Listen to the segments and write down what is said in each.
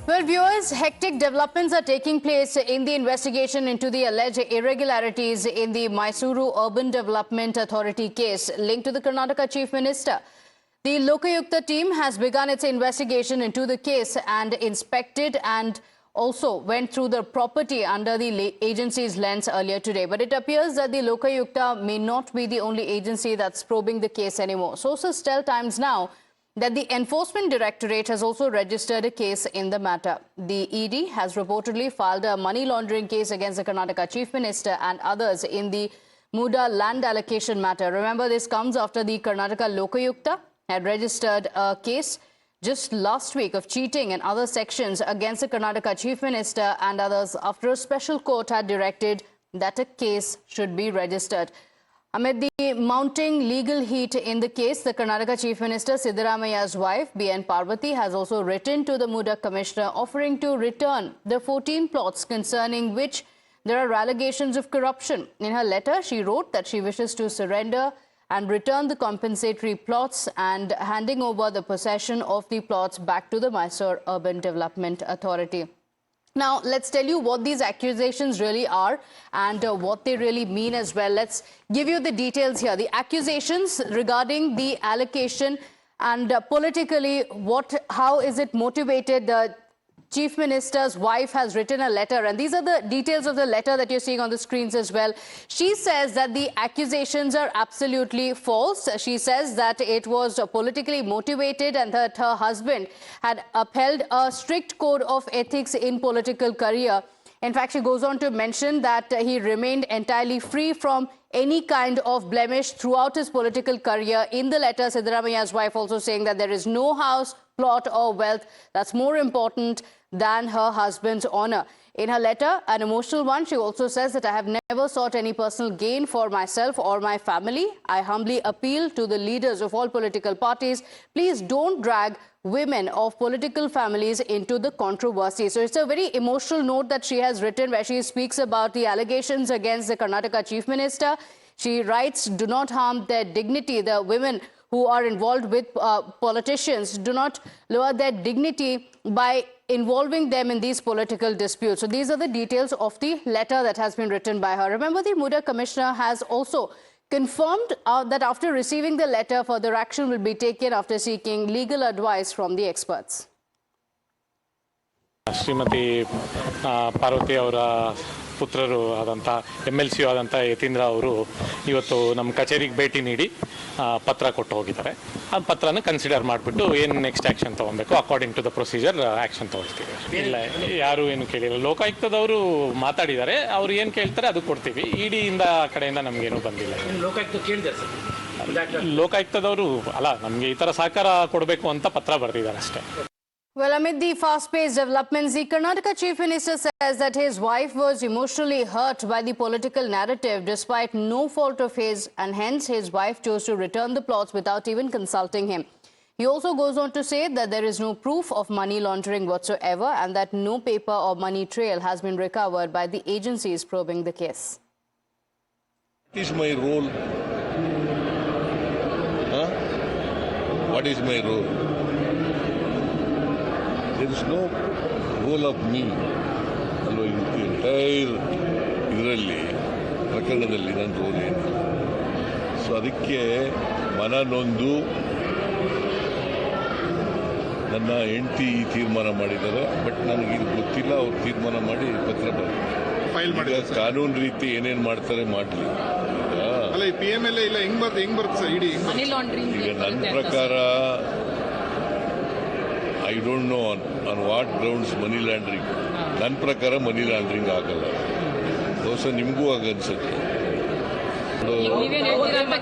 Well, viewers, hectic developments are taking place in the investigation into the alleged irregularities in the Mysuru Urban Development Authority case linked to the Karnataka Chief Minister. The Lokayukta team has begun its investigation into the case and inspected and also went through the property under the agency's lens earlier today. But it appears that the Lokayukta may not be the only agency that's probing the case anymore. Sources tell Times Now that the Enforcement Directorate has also registered a case in the matter. The ED has reportedly filed a money laundering case against the Karnataka Chief Minister and others in the Muda land allocation matter. Remember, this comes after the Karnataka Lokayukta had registered a case just last week of cheating and other sections against the Karnataka Chief Minister and others after a special court had directed that a case should be registered. Amid the mounting legal heat in the case, the Karnataka Chief Minister Siddaramaiah's wife, B.N. Parvati, has also written to the Muda Commissioner offering to return the 14 plots concerning which there are allegations of corruption. In her letter, she wrote that she wishes to surrender and return the compensatory plots and handing over the possession of the plots back to the Mysuru Urban Development Authority. Now, let's tell you what these accusations really are and what they really mean as well. Let's give you the details here. The accusations regarding the allocation and politically, how is it motivated? The Chief Minister's wife has written a letter, and these are the details of the letter that you're seeing on the screens as well. She says that the accusations are absolutely false. She says that it was politically motivated and that her husband had upheld a strict code of ethics in political career. In fact, she goes on to mention that he remained entirely free from any kind of blemish throughout his political career. In the letter, Siddaramaiah's wife also saying that there is no house, plot or wealth that's more important than her husband's honor. In her letter, an emotional one, she also says that I have never sought any personal gain for myself or my family. I humbly appeal to the leaders of all political parties, please don't drag women of political families into the controversy. So it's a very emotional note that she has written where she speaks about the allegations against the Karnataka Chief Minister. She writes, do not harm their dignity. The women who are involved with politicians, do not lower their dignity by involving them in these political disputes. So these are the details of the letter that has been written by her. Remember, the Muda Commissioner has also confirmed that after receiving the letter, further action will be taken after seeking legal advice from the experts. Srimati Parvati avara ಪುತ್ರರು ಆದಂಥ MLC ಆದಂಥ ಯತೀಂದ್ರ ಅವರು ಇವತ್ತು ನಮ್ಮ ಕಚೇರಿಗೆ ಭೇಟಿ ನೀಡಿ ಪತ್ರ ಕೊಟ್ಟು ಹೋಗಿದ್ದಾರೆ. ಆ ಪತ್ರನ ಕನ್ಸಿಡರ್ ಮಾಡಿಬಿಟ್ಟು ಏನು ನೆಕ್ಸ್ಟ್ ಆ್ಯಕ್ಷನ್ ತೊಗೊಬೇಕು according to the procedure action ತೊಗೊಳ್ತೀವಿ. ಇಲ್ಲ, ಯಾರು ಏನು ಕೇಳಿಲ್ಲ. ಲೋಕಾಯುಕ್ತದವರು ಮಾತಾಡಿದ್ದಾರೆ, ಅವ್ರು ಏನು ಕೇಳ್ತಾರೆ ಅದು ಕೊಡ್ತೀವಿ. ಇಡಿಯಿಂದ ಆ ಕಡೆಯಿಂದ ನಮಗೇನು ಬಂದಿಲ್ಲ. ಲೋಕಾಯುಕ್ತದವರು ಅಲ್ಲ, ನಮಗೆ ಈ ಥರ ಸಹಕಾರ ಕೊಡಬೇಕು ಅಂತ ಪತ್ರ ಬರೆದಿದ್ದಾರೆ ಅಷ್ಟೇ. Well, amid the fast-paced developments, the Karnataka Chief Minister says that his wife was emotionally hurt by the political narrative despite no fault of his, and hence his wife chose to return the plots without even consulting him. He also goes on to say that there is no proof of money laundering whatsoever and that no paper or money trail has been recovered by the agencies probing the case. What is my role? What is my role? There is no role of me. Although in the entire ಪ್ರಕರಣದಲ್ಲಿ ನನ್ನ roll ಏನಿಲ್ಲ. So ಅದಕ್ಕೆ ಮನನೊಂದು ನನ್ನ ಹೆಂಡತಿ ತೀರ್ಮಾನ ಮಾಡಿದ್ದಾರೆ. But ನನಗಿದು ಗೊತ್ತಿಲ್ಲ, ಅವ್ರು ತೀರ್ಮಾನ ಮಾಡಿ ಪತ್ರ ಬರೆದಿದ್ದಾರೆ. ಕಾನೂನು ರೀತಿ ಏನೇನು ಮಾಡ್ತಾರೆ ಮಾಡಲಿ. ಈಗ ನನ್ನ ಪ್ರಕಾರ I don't know on what grounds money laundering. ನನ್ನ ಪ್ರಕಾರ ಮನಿ ಲಾಂಡ್ರಿಂಗ್ ಆಗಲ್ಲ. ಬಹುಶಃ ನಿಮಗೂ ಆಗನ್ಸುತ್ತೆ.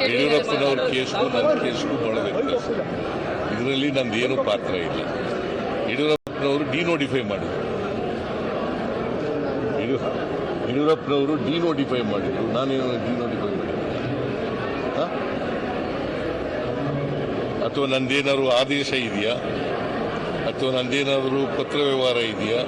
ಯಡಿಯೂರಪ್ಪನವ್ರ ಕೇಸ್ಗೂ ನನ್ನ ಕೇಸ್ಗೂ ಭಾಳ ವ್ಯತ್ಯಾಸ. ಇದರಲ್ಲಿ ನಂದೇನು ಪಾತ್ರ ಇಲ್ಲ. ಯಡಿಯೂರಪ್ಪನವರು ಡಿನೋಟಿಫೈ ಮಾಡಿದ್ರು. ಯಡಿಯೂರಪ್ಪನವರು ಡಿನೋಟಿಫೈ ಮಾಡಿದ್ರು. ನಾನೇನು ಡಿನೋಟಿಫೈ ಮಾಡಿದ್ದೆ? ಅಥವಾ ನಂದೇನಾದ್ರು ಆದೇಶ ಇದೆಯಾ? ಅಥವಾ ನಂದೇನಾದರೂ ಪತ್ರ ವ್ಯವಹಾರ ಇದೆಯಾ?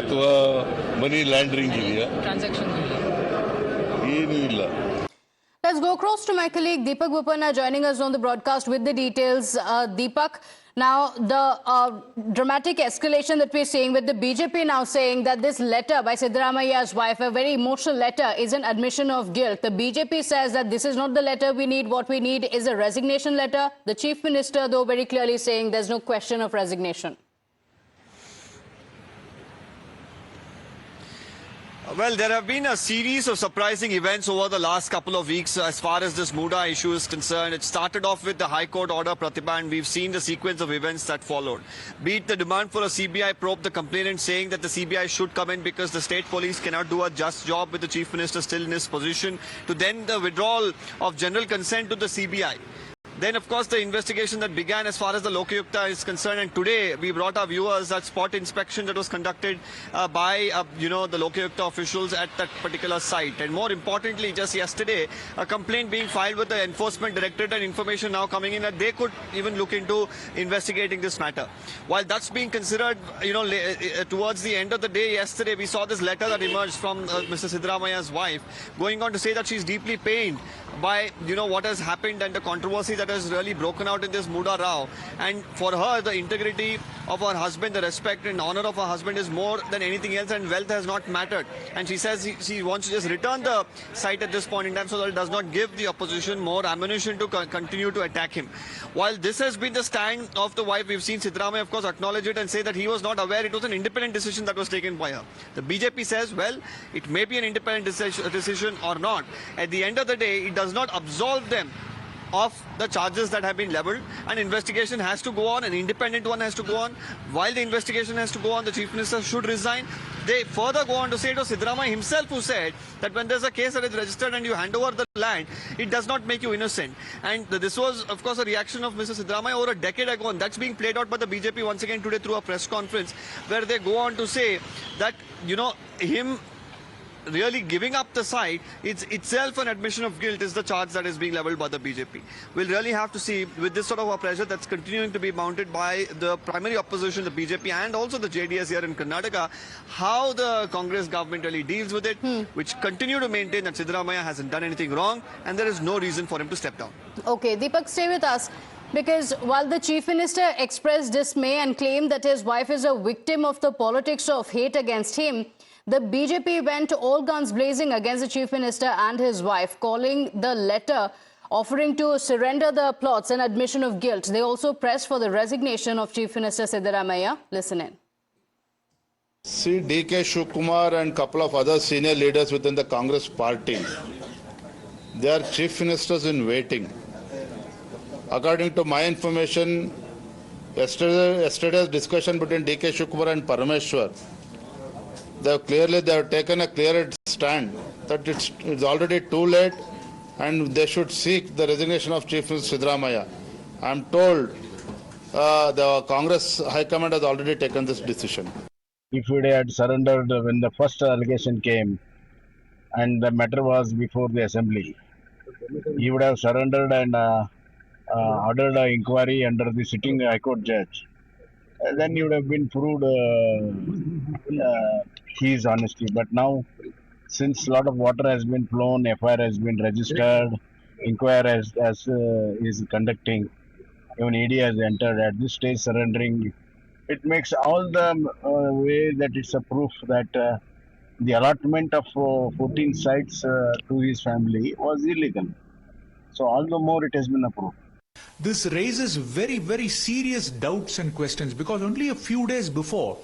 ಅಥವಾ ಮನಿ ಲ್ಯಾಂಡ್ರಿಂಗ್ ಇದೆಯಾ? ಏನೂ ಇಲ್ಲ. Let's go across to my colleague Deepak Bopanna joining us on the broadcast with the details. Deepak, now the dramatic escalation that we're seeing with the BJP now saying that this letter by Siddaramaiah's wife, a very emotional letter, is an admission of guilt. The BJP says that this is not the letter we need. What we need is a resignation letter. The Chief Minister, though, very clearly saying there's no question of resignation. Well, there have been a series of surprising events over the last couple of weeks as far as this Muda issue is concerned. It started off with the High Court order, Pratibha, and we've seen the sequence of events that followed. Be it the demand for a CBI probe, the complainant saying that the CBI should come in because the state police cannot do a just job with the Chief Minister still in his position, to then the withdrawal of general consent to the CBI. Then, of course, the investigation that began as far as the Lokayukta is concerned. And today, we brought our viewers that spot inspection that was conducted by, the Lokayukta officials at that particular site. And more importantly, just yesterday, a complaint being filed with the Enforcement Directorate and information now coming in that they could even look into investigating this matter. While that's being considered, towards the end of the day yesterday, we saw this letter that emerged from Mr. Siddaramaiah's wife, going on to say that she's deeply pained by, what has happened and the controversy that has really broken out in this Muda row. And for her, the integrity of her husband, the respect and honor of her husband is more than anything else, and wealth has not mattered. And she says she wants to just return the site at this point in time so that it does not give the opposition more ammunition to continue to attack him. While this has been the stand of the wife, we've seen Siddaramaiah, of course, acknowledge it and say that he was not aware it was an independent decision that was taken by her. The BJP says, well, it may be an independent decision or not. At the end of the day, it does not absolve them of the charges that have been leveled. An investigation has to go on, an independent one has to go on. While the investigation has to go on, the Chief Minister should resign. They further go on to say it was Siddaramaiah himself who said that when there's a case that is registered and you hand over the land, it does not make you innocent. And this was, of course, a reaction of Mr. Siddaramaiah over a decade ago, and that's being played out by the BJP once again today through a press conference where they go on to say that, him really giving up the site, it's itself an admission of guilt, is the charge that is being leveled by the BJP. We'll really have to see, with this sort of a pressure that's continuing to be mounted by the primary opposition, the BJP, and also the JDS here in Karnataka, how the Congress government really deals with it, which continue to maintain that Siddaramaiah hasn't done anything wrong and there is no reason for him to step down. Okay, Deepak, stay with us. Because while the Chief Minister expressed dismay and claimed that his wife is a victim of the politics of hate against him, the BJP went all guns blazing against the Chief Minister and his wife, calling the letter offering to surrender the plots an admission of guilt. They also pressed for the resignation of Chief Minister Siddaramaiah. Listen in. See, D.K. Shivakumar and couple of other senior leaders within the Congress party, they are Chief Ministers in waiting. According to my information, yesterday's discussion between D.K. Shivakumar and Parameshwar, they have taken a clear stand that it's already too late and they should seek the resignation of Chief Minister Siddaramaiah. I'm told the Congress High Command has already taken this decision. If he had surrendered when the first allegation came and the matter was before the assembly, he would have surrendered and ordered an inquiry under the sitting High Court judge. Then he would have been proved his honesty. But now, since a lot of water has been flown, FIR has been registered, inquiry is conducting, even ED has entered, at this stage surrendering, it makes all the way that it's a proof that the allotment of 14 sites to his family was illegal. So all the more it has been approved. This raises very, very serious doubts and questions because only a few days before,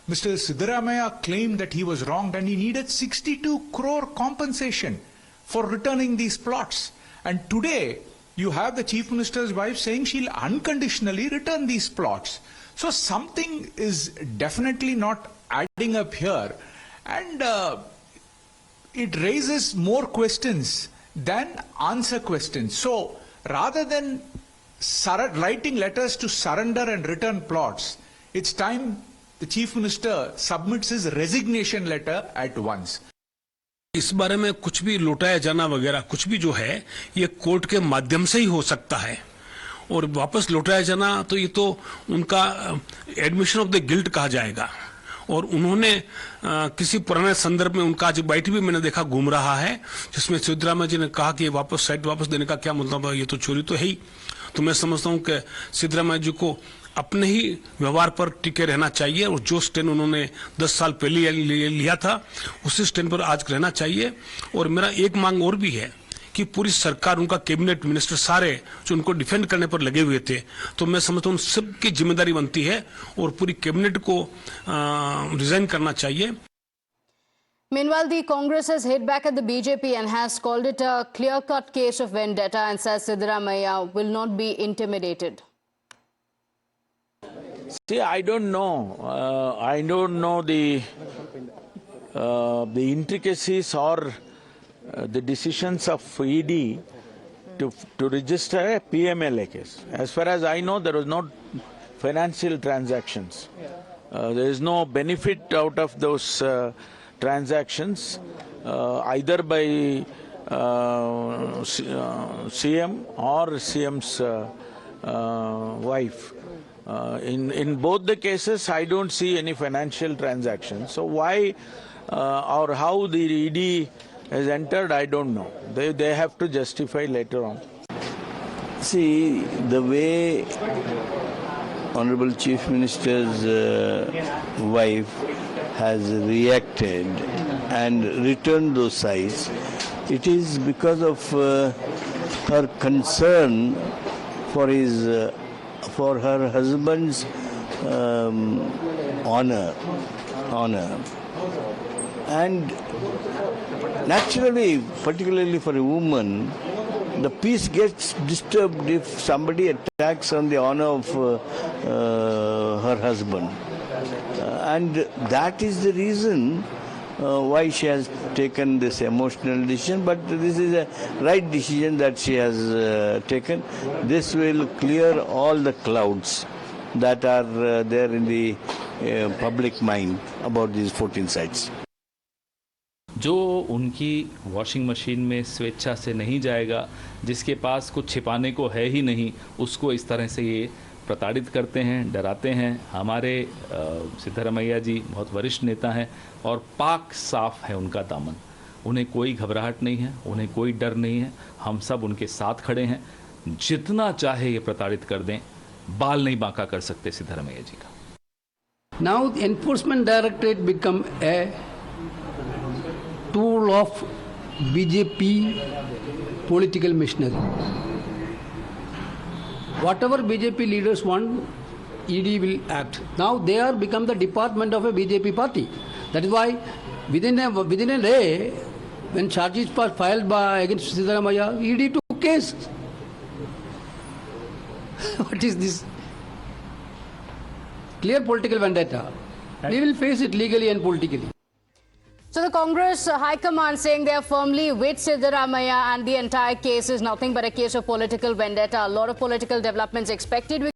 Mr. Siddaramaiah claimed that he was wronged and he needed 62 crore compensation for returning these plots. And today, you have the Chief Minister's wife saying she'll unconditionally return these plots. So something is definitely not adding up here. And it raises more questions than answer questions. So rather than writing letters to surrender and return plots, it's time the Chief Minister submits his resignation letter at once. इस बारे में कुछ भी लौटाया जाना वगैरह कुछ भी जो है ये कोर्ट के माध्यम से ही हो सकता है और वापस लौटाया जाना तो ये तो उनका एडमिशन ऑफ द गिल्ट कहा जाएगा और उन्होंने किसी पुराने संदर्भ में उनका आज बैठी भी मैंने देखा घूम रहा है, जिसमें सिद्धरामैया जी ने कहा कि वापस साइट वापस देने का क्या मतलब है, ये तो चोरी तो है ही। तो मैं समझता हूं कि सिद्धरामैया जी को अपने ही व्यवहार पर टिके रहना चाहिए और जो स्टैंड उन्होंने 10 साल पहले लिया था उसी स्टैंड पर आज रहना चाहिए। और मेरा एक मांग और भी है कि पूरी सरकार, उनका कैबिनेट मिनिस्टर सारे जो उनको डिफेंड करने पर लगे हुए थे, तो मैं समझता हूँ सबकी जिम्मेदारी बनती है और पूरी कैबिनेट को रिजाइन करना चाहिए। Meanwhile, the Congress has hit back at the BJP and has called it a clear-cut case of vendetta and says Siddaramaiah will not be intimidated. See, I don't know. I don't know the intricacies or the decisions of ED to register a PMLA case. As far as I know, there was no financial transactions. There is no benefit out of those transactions, either by CM or CM's wife. In both the cases, I don't see any financial transactions. So why or how the ED has entered, I don't know. They have to justify later on. See, the way Honorable Chief Minister's wife has reacted and returned those sites, it is because of her concern for for her husband's honor. And naturally, particularly for a woman, the peace gets disturbed if somebody attacks on the honor of her husband. And that is the reason why she has taken this emotional decision. But this is a right decision that she has taken. This will clear all the clouds that are there in the public mind about these 14 sites. जो उनकी washing machine में स्वेच्छा से नहीं जाएगा, जिसके पास कुछ छिपाने को है ही नहीं, उसको इस तरह से ये प्रताड़ित करते हैं, डराते हैं। हमारे सिद्धरामैया जी बहुत वरिष्ठ नेता हैं और पाक साफ है उनका दामन। उन्हें कोई घबराहट नहीं है, उन्हें कोई डर नहीं है। हम सब उनके साथ खड़े हैं। जितना चाहे ये प्रताड़ित कर दें, बाल नहीं बांका कर सकते सिद्धरामैया जी का। Now the Enforcement Directorate become a tool of BJP political machinery. Whatever BJP leaders want, ED will act. Now they are become the department of a BJP party. That is why within a day, when charges were filed against Siddaramaiah, ED took case. What is this? Clear political vendetta. We will face it legally and politically. So the Congress High Command saying they are firmly with Siddaramaiah and the entire case is nothing but a case of political vendetta. A lot of political developments expected.